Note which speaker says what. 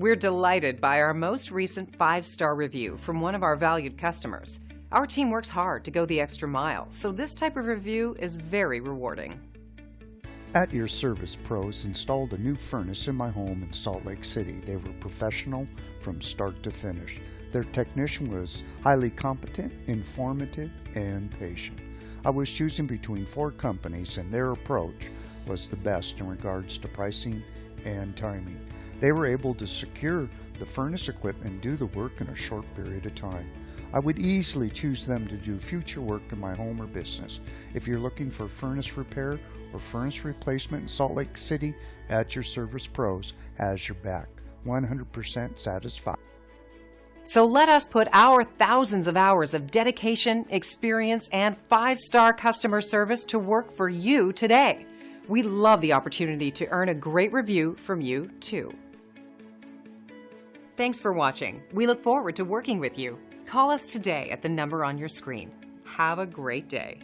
Speaker 1: We're delighted by our most recent 5-star review from one of our valued customers. Our team works hard to go the extra mile, so this type of review is very rewarding.
Speaker 2: At Your Service Pros installed a new furnace in my home in Salt Lake City. They were professional from start to finish. Their technician was highly competent, informative, and patient. I was choosing between 4 companies, and their approach was the best in regards to pricing and timing. They were able to secure the furnace equipment and do the work in a short period of time. I would easily choose them to do future work in my home or business. If you're looking for furnace repair or furnace replacement in Salt Lake City, At Your Service Pros has your back. 100% satisfied.
Speaker 1: So let us put our thousands of hours of dedication, experience, and 5-star customer service to work for you today. We love the opportunity to earn a great review from you, too. Thanks for watching. We look forward to working with you. Call us today at the number on your screen. Have a great day.